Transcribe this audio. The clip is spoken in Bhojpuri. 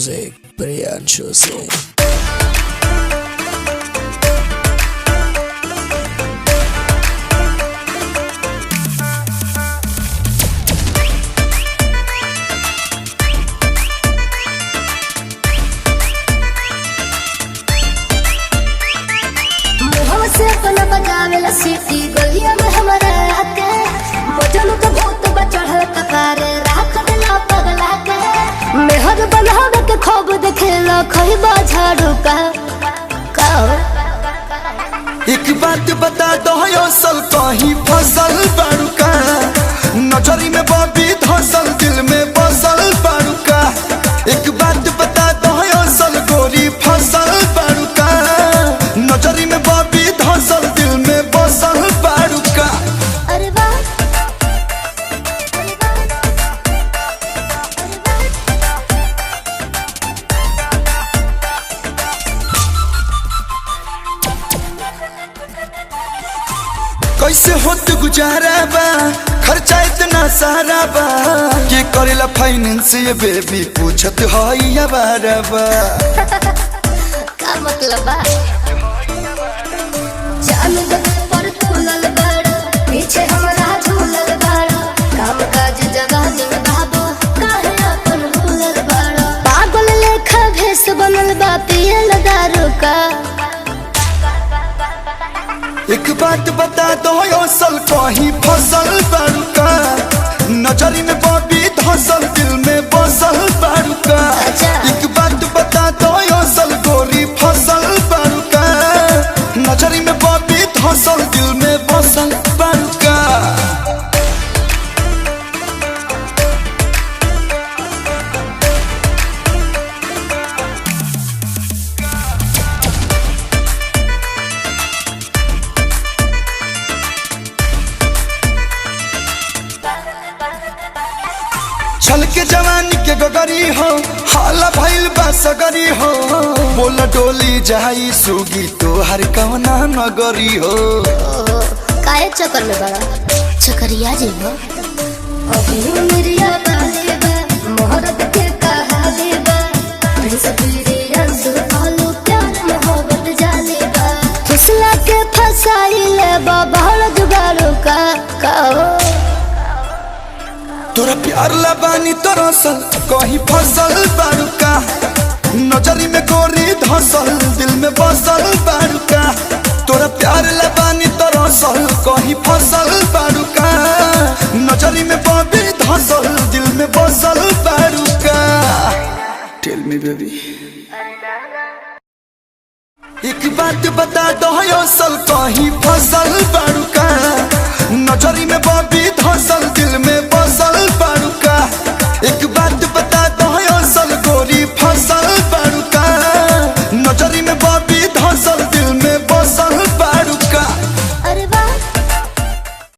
Music, Priyanshu Singh. से अपन बजावेला सीटी गलिया में हमारा आके बजन तो भूत बचढ़ कपारे राख देला पगला के मेहर बनावे के खूब देखेला खइबा झाड़ू का एक बात बता दो असल कहीं फसल बारू का नजरी में बबी धसल दिल में बसल बारू का एक बात बता दो असल गोरी फसल बारू का नजरी में बबी धसल दिल में बसल बारू का। अरे वाह कैसे होत गुजारा बा खर्चा इतना सारा बा के करेला फाइनेंस ये बेबी पूछत हई अबारा बा का मतलब बा जान दे पर तुलल बड़ पीछे हमरा झूलल बड़ काम काज जगह दिन बाबू काहे अपन भूलल बड़ पागल लेखा भेस बनल बा पियल दारू का। एक बात बता दो असल कहीं फसल बारू का नजरी में बबी धसल दिल में बसल बारू का। एक बात बता दो असल गोरी फसल बारू का नजरी में बबी धसल दिल में बसल बारू का। छल के जवानी के गगरी हो हाला भइल बा सगरी हो बोल डोली जाई सुगी तो हर कवना नगरी हो। काहे चक्कर में बड़ा चक्करिया जी हो अभी मेरिया बाले बा मोहब्बत के कहा दे बा प्रिंस पीरिया सुर आलू प्यार मोहब्बत जाले बा फिसला के फसाई ले बा बहल जुगाड़ू का हो तोरा प्यार लबानी तोरा सल कहीं फसल बारू का नजरी में गोरी धसल दिल में बसल बारू का तोरा प्यार लबानी तोरा सल कहीं फसल बारू का नजरी में बबी धसल दिल में बसल बारू का। टेल मी बेबी एक बात बता दो असल कहीं फसल बारू का नजरी में बबी धसल दिल में बसल बारू का।